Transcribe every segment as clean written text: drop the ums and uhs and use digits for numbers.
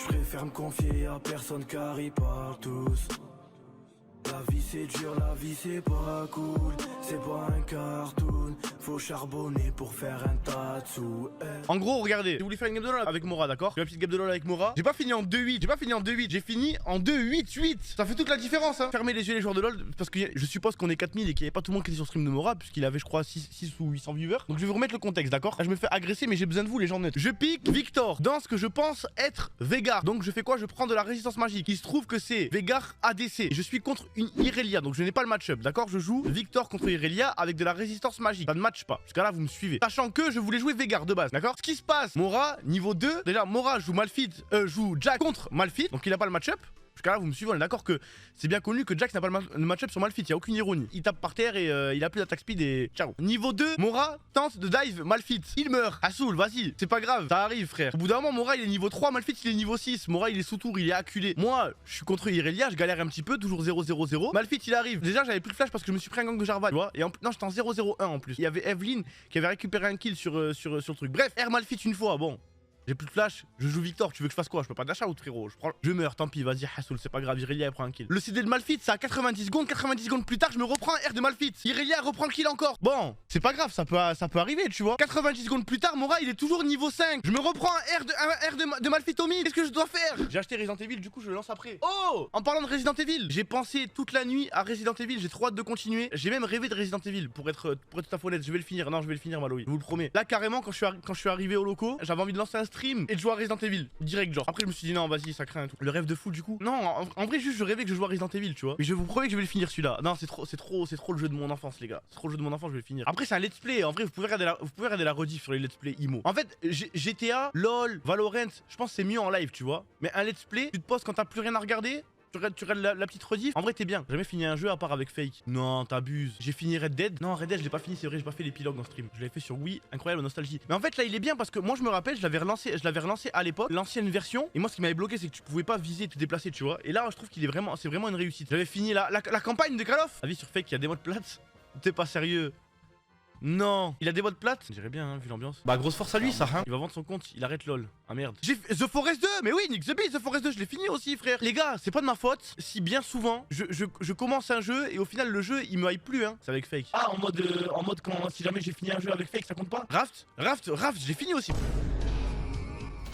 Je préfère me confier à personne car ils parlent tous. La vie c'est dur, la vie c'est pas cool. C'est pas un cartoon. Faut charbonner pour faire un tas de sous. En gros, regardez, j'ai voulu faire une game de LoL avec Mora, d'accord? J'ai une petite game de LoL avec Mora. J'ai pas fini en 2-8, j'ai fini en 2-8-8. Ça fait toute la différence, hein. Fermez les yeux les joueurs de LoL, parce que je suppose qu'on est 4000 et qu'il n'y avait pas tout le monde qui était sur stream de Mora, puisqu'il avait, je crois, 6 ou 800 viewers. Donc je vais vous remettre le contexte, d'accord? Là, je me fais agresser, mais j'ai besoin de vous, les gens neutres. Je pique Victor dans ce que je pense être Veigar. Donc je fais quoi? Je prends de la résistance magique. Il se trouve que c'est Veigar ADC. Et je suis contre une Irelia, donc je n'ai pas le match-up, d'accord? Je joue Victor contre Irelia avec de la résistance magique. Ça ne match pas. Jusqu'à là, vous me suivez. Sachant que je voulais jouer Veigar de base, d'accord? Ce qui se passe, Mora, niveau 2, déjà, Mora joue joue Jack contre Malphite, donc il a pas le match-up. Jusqu'à là, vous me suivez, on est d'accord que c'est bien connu que Jax n'a pas le match-up sur Malphite, il n'y a aucune ironie. Il tape par terre et il a plus d'attaque speed et ciao. Niveau 2, Mora tente de dive Malphite. Il meurt. Assoul, vas-y, c'est pas grave, ça arrive, frère. Au bout d'un moment, Mora il est niveau 3, Malphite il est niveau 6. Mora il est sous tour, il est acculé. Moi, je suis contre Irelia, je galère un petit peu, toujours 0-0-0. Malphite il arrive. Déjà, j'avais plus de flash parce que je me suis pris un gang de Jarvan, tu vois. Et non, j'étais en 0-0-1 en plus. Il y avait Evelyn qui avait récupéré un kill sur le truc. Bref, R Malphite une fois, bon. J'ai plus de flash, je joue Victor, tu veux que je fasse quoi? Je peux pas d'achat ou frérot, je meurs, tant pis, vas-y Hassoul, c'est pas grave, Irelia elle prend un kill. Le CD de Malphite, c'est à 90 secondes plus tard, je me reprends un R de Malphite. Irelia reprend le kill encore. Bon, c'est pas grave, ça peut arriver, tu vois. 90 secondes plus tard, Mora il est toujours niveau 5. Je me reprends un R de Malphite au mid. Qu'est-ce que je dois faire? J'ai acheté Resident Evil, du coup je le lance après. Oh, en parlant de Resident Evil, j'ai pensé toute la nuit à Resident Evil, j'ai trop hâte de continuer. J'ai même rêvé de Resident Evil, pour être tout à fait honnête, je vais le finir. Non, je vais le finir, Maloï, je vous le promets. Là, carrément, quand je suis arrivé au loco, j'avais envie de lancer un stream et de jouer à Resident Evil, direct genre. Après je me suis dit non vas-y ça craint un tout. Le rêve de fou du coup. Non en vrai juste je rêvais que je jouais à Resident Evil tu vois. Mais je vous promets que je vais le finir celui-là. Non c'est trop le jeu de mon enfance les gars. C'est trop le jeu de mon enfance, je vais le finir. Après c'est un let's play. En vrai vous pouvez regarder la rediff sur les let's play IMO. En fait GTA, LOL, Valorant, je pense que c'est mieux en live tu vois. Mais un let's play, tu te poses quand t'as plus rien à regarder. Tu regardes la petite rediff. En vrai, t'es bien. J'ai jamais fini un jeu à part avec Fake. Non, t'abuses. J'ai fini Red Dead. Non, Red Dead, je l'ai pas fini, c'est vrai, j'ai pas fait l'épilogue en stream. Je l'avais fait sur Wii. Incroyable nostalgie. Mais en fait, là, il est bien parce que moi, je me rappelle, je l'avais relancé à l'époque, l'ancienne version. Et moi, ce qui m'avait bloqué, c'est que tu pouvais pas viser et te déplacer, tu vois. Et là, je trouve qu'il est vraiment, c'est vraiment une réussite. J'avais fini la campagne de Call of. Avis sur Fake, il y a des modes plates. T'es pas sérieux. Non, il a des modes plates. Je dirais bien, hein, vu l'ambiance. Bah, grosse force à lui, ça, hein. Il va vendre son compte, il arrête LOL. Ah merde. J'ai fait The Forest 2, mais oui, Nick the Beast, The Forest 2, je l'ai fini aussi, frère. Les gars, c'est pas de ma faute si bien souvent je commence un jeu et au final le jeu il me hype plus, hein. C'est avec Fake. Ah, en mode quand si jamais j'ai fini un jeu avec Fake, ça compte pas. Raft, j'ai fini aussi.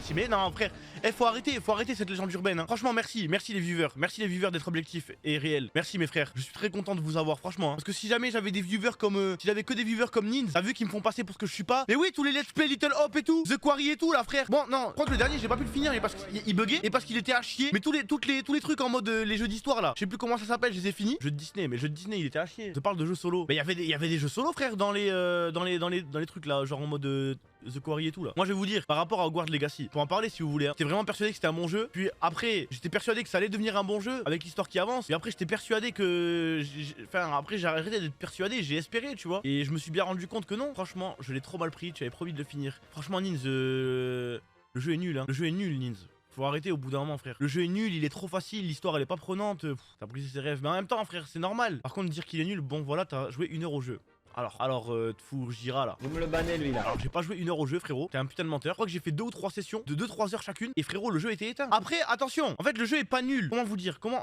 Si mais non frère, faut arrêter cette légende urbaine hein. Franchement merci les viewers d'être objectifs et réels. Merci mes frères, je suis très content de vous avoir franchement hein. Parce que si jamais j'avais des viewers comme si j'avais que des viewers comme Nins, t'as vu qu'ils me font passer pour ce que je suis pas. Mais oui tous les let's play Little Hop et tout, The Quarry et tout là frère. Bon non, je crois que le dernier j'ai pas pu le finir mais parce qu'il buguait et parce qu'il était à chier. Mais tous les trucs en mode les jeux d'histoire là, je sais plus comment ça s'appelle, je les ai finis. Jeux de Disney, mais jeux de Disney il était à chier. Je parle de jeux solo. Mais il y avait des jeux solo frère dans les trucs là, genre en mode The Quarry et tout là. Moi je vais vous dire par rapport à Hogwarts Legacy, pour en parler si vous voulez hein. J'étais vraiment persuadé que c'était un bon jeu. Puis après j'étais persuadé que ça allait devenir un bon jeu avec l'histoire qui avance. Et après j'étais persuadé que enfin après j'ai arrêté d'être persuadé, j'ai espéré tu vois. Et je me suis bien rendu compte que non. Franchement je l'ai trop mal pris, tu avais promis de le finir. Franchement Nins le jeu est nul hein. Le jeu est nul Nins. Faut arrêter au bout d'un moment frère. Le jeu est nul, il est trop facile, l'histoire elle est pas prenante. T'as brisé ses rêves. Mais en même temps frère c'est normal. Par contre dire qu'il est nul, bon voilà t'as joué 1 heure au jeu. Alors, Tfourjira là. Vous me le bannez lui là. Alors, j'ai pas joué 1 heure au jeu, frérot. T'es un putain de menteur. Je crois que j'ai fait 2 ou 3 sessions de 2-3 heures chacune. Et frérot, le jeu était éteint. Après, attention. En fait, le jeu est pas nul. Comment vous dire? Comment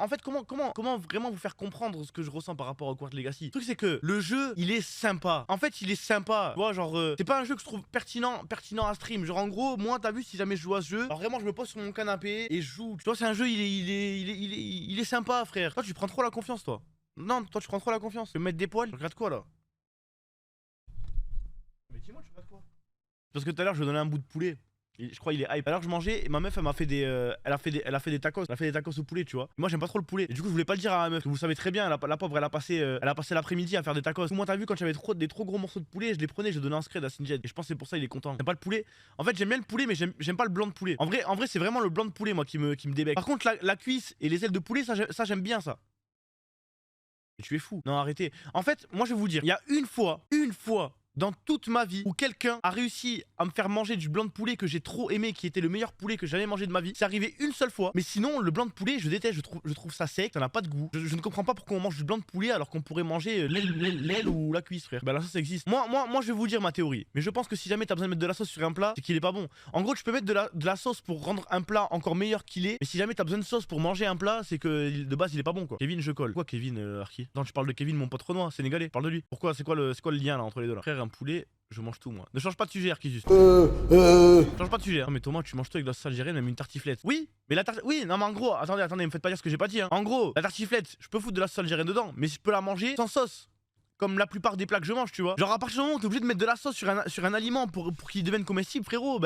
vraiment vous faire comprendre ce que je ressens par rapport à Hogwarts Legacy? Le truc, c'est que le jeu, il est sympa. En fait, il est sympa. Tu vois, genre, c'est pas un jeu que je trouve pertinent à stream. Genre, en gros, moi, t'as vu, si jamais je joue à ce jeu, alors vraiment, je me pose sur mon canapé et je joue. Tu vois, c'est un jeu, il est sympa, frère. Toi, tu prends trop la confiance, toi. Non, toi, tu prends trop la confiance. Tu veux mettre des poils? Tu regardes quoi là? Mais dis-moi, tu regardes quoi? Parce que tout à l'heure, je donnais un bout de poulet. Et je crois qu'il est hype. Alors que je mangeais et ma meuf elle m'a fait des elle a fait des tacos. Elle a fait des tacos au poulet, tu vois. Moi j'aime pas trop le poulet. Et du coup, je voulais pas le dire à ma meuf. Parce que vous savez très bien, la pauvre elle a passé l'après-midi à faire des tacos. Moi t'as vu quand j'avais des trop gros morceaux de poulet, je les prenais, je donnais un scred à Sinjed. Et je pense que c'est pour ça il est content. J'aime pas le poulet. En fait, j'aime bien le poulet mais j'aime pas le blanc de poulet. En vrai, c'est vraiment le blanc de poulet moi qui me débecque. Par contre, la cuisse et les ailes de poulet, ça j'aime bien ça. Tu es fou. Non, arrêtez. En fait, moi je vais vous dire, il y a une fois dans toute ma vie où quelqu'un a réussi à me faire manger du blanc de poulet que j'ai trop aimé, qui était le meilleur poulet que j'ai jamais mangé de ma vie. C'est arrivé une seule fois. Mais sinon, le blanc de poulet, je déteste, je trouve ça sec, ça n'a pas de goût. Je ne comprends pas pourquoi on mange du blanc de poulet alors qu'on pourrait manger l'aile ou la cuisse, frère. Bah la sauce existe. Moi, je vais vous dire ma théorie. Mais je pense que si jamais t'as besoin de mettre de la sauce sur un plat, c'est qu'il est pas bon. En gros, tu peux mettre de la sauce pour rendre un plat encore meilleur qu'il est. Mais si jamais t'as besoin de sauce pour manger un plat, c'est que de base il est pas bon quoi. Kevin, je colle. Pourquoi Kevin, Arki? Non, tu parles de Kevin, mon pote Renoir, sénégalais. Parle de lui. Pourquoi? C'est quoi le lien là entre les deux là? Frère, un poulet. Je mange tout moi. Ne change pas de sujet, Arkisus. Change pas de sujet. Non mais Thomas, tu manges tout avec de la sauce algérienne, même une tartiflette. Oui, mais la tartiflette. Oui, non mais en gros, attendez, me faites pas dire ce que j'ai pas dit. Hein. En gros, la tartiflette, je peux foutre de la sauce algérienne dedans, mais je peux la manger sans sauce. Comme la plupart des plats que je mange, tu vois. Genre à partir du moment où t'es obligé de mettre de la sauce sur un aliment pour qu'il devienne comestible, frérot,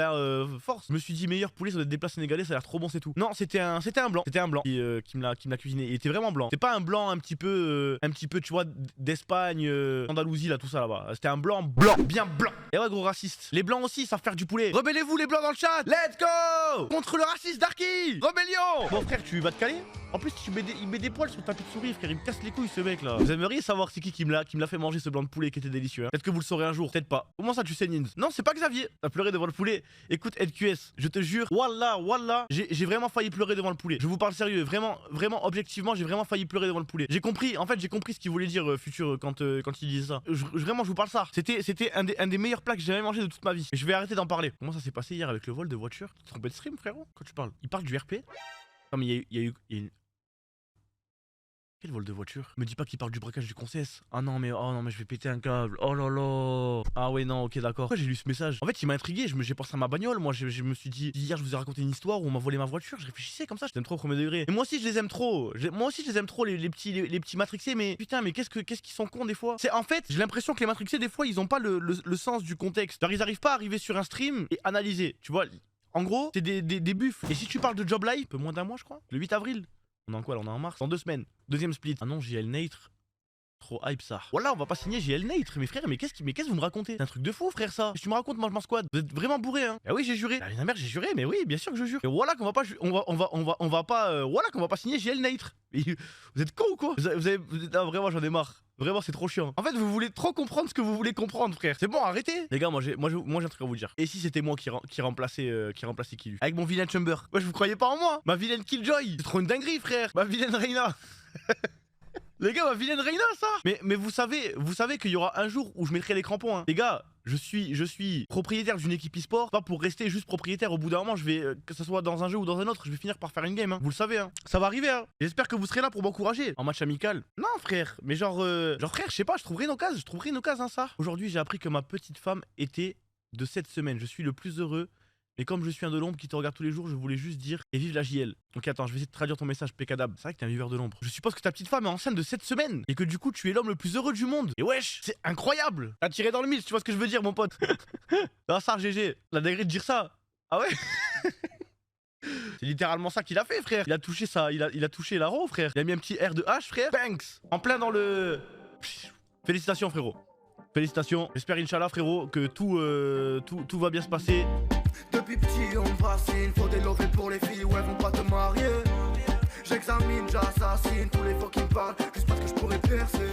force. Je me suis dit meilleur poulet, ça doit être des plats sénégalais, ça a l'air trop bon, c'est tout. Non, c'était un blanc. C'était un blanc qui me l'a cuisiné. Il était vraiment blanc. C'est pas un blanc un petit peu, tu vois, d'Espagne, Andalousie, là, tout ça là-bas. C'était un blanc, bien blanc. Et ouais, gros raciste. Les blancs aussi savent faire du poulet. Rebellez-vous les blancs dans le chat. Let's go contre le raciste Darky. Rébellion. Bon frère, tu vas te caler? En plus, il met des poils sur le tapis de souris, frère. Il me casse les couilles, ce mec là. Vous aimeriez savoir c'est qui me l'a fait manger ce blanc de poulet qui était délicieux. Hein. Peut-être que vous le saurez un jour, peut-être pas. Comment ça, tu sais, Nins? Non, c'est pas Xavier. T'as pleuré devant le poulet. Écoute, NQS, je te jure, wallah, j'ai vraiment failli pleurer devant le poulet. Je vous parle sérieux, vraiment, objectivement, j'ai vraiment failli pleurer devant le poulet. J'ai compris ce qu'il voulait dire, Futur, quand il disait ça. Vraiment, je vous parle ça. C'était un des meilleurs plats que j'ai jamais mangé de toute ma vie. Et je vais arrêter d'en parler. Comment ça s'est passé hier avec le vol de voiture? Tu te trompais de stream, frérot? Quand tu parles? Il parle du RP? Non, mais il y a eu une. Quel vol de voiture? Me dis pas qu'il parle du braquage du Concesse. Ah non mais je vais péter un câble. Oh là là. Ah ouais non ok d'accord. Pourquoi j'ai lu ce message? En fait il m'a intrigué, j'ai pensé à ma bagnole. Moi je me suis dit, hier je vous ai raconté une histoire où on m'a volé ma voiture. Je réfléchissais comme ça, je t'aime trop au premier degré. Et moi aussi je les aime trop. Moi aussi je les aime trop les petits matrixés. Mais putain mais qu'est-ce qu'ils sont cons des fois. C'est en fait j'ai l'impression que les matrixés des fois ils ont pas le sens du contexte. Genre ils arrivent pas à arriver sur un stream et analyser. Tu vois. En gros c'est des buffs. Et si tu parles de Job Live, peu moins d'un mois je crois. Le 8 avril. On est en quoi là? On est en mars? Dans 2 semaines. Deuxième split. Ah non, JL Natre. Trop hype ça. Voilà, on va pas signer JL Natre. Mais frère, mais qu'est-ce que vous me racontez? C'est un truc de fou, frère, ça. Tu me racontes, moi je m'en squad. Vous êtes vraiment bourré, hein? Ah oui, j'ai juré. La mère, j'ai juré, mais oui, bien sûr que je jure. Et voilà qu'on va pas. Voilà qu'on va pas signer JL Natre. Vous êtes con ou quoi? Non, vraiment, j'en ai marre. Vraiment, c'est trop chiant. En fait, vous voulez trop comprendre ce que vous voulez comprendre, frère. C'est bon, arrêtez. Les gars, moi j'ai un truc à vous dire. Et si c'était moi qui remplaçait Killu? Avec mon vilain Chumber. Ouais, je vous croyais pas en moi. Ma vilaine Killjoy. C'est trop une dinguerie, frère. Ma vilaine Reina. Les gars, ma vilaine Reina, ça. Mais vous savez qu'il y aura un jour où je mettrai les crampons, hein. Les gars, je suis propriétaire d'une équipe e-sport. Pas pour rester juste propriétaire. Au bout d'un moment, je vais, que ce soit dans un jeu ou dans un autre, je vais finir par faire une game, hein. Vous le savez, hein. Ça va arriver, hein. J'espère que vous serez là pour m'encourager. En match amical. Non, frère. Mais genre frère, je sais pas, je trouverai une occasion, hein, ça. Aujourd'hui, j'ai appris que ma petite femme était de cette semaine. Je suis le plus heureux. Mais comme je suis un de l'ombre qui te regarde tous les jours, je voulais juste dire et vive la JL. Donc attends, je vais essayer de traduire ton message, Pécadab. C'est vrai que t'es un viveur de l'ombre. Je suppose que ta petite femme est enceinte de cette semaine et que du coup tu es l'homme le plus heureux du monde. Et wesh, c'est incroyable. T'as tiré dans le mille, tu vois ce que je veux dire, mon pote. Non, ça, GG. La dinguerie de dire ça. Ah ouais. C'est littéralement ça qu'il a fait, frère. Il a touché ça, il a touché l'aro, frère. Il a mis un petit R de H, frère. Banks. En plein dans le. Félicitations, frérot. Félicitations. J'espère, Inch'Allah, frérot, que tout va bien se passer. Depuis petit on me fascine, faut des lovés pour les filles où elles vont pas te marier. J'examine, j'assassine tous les fois qui me parlent, juste parce que je pourrais percer.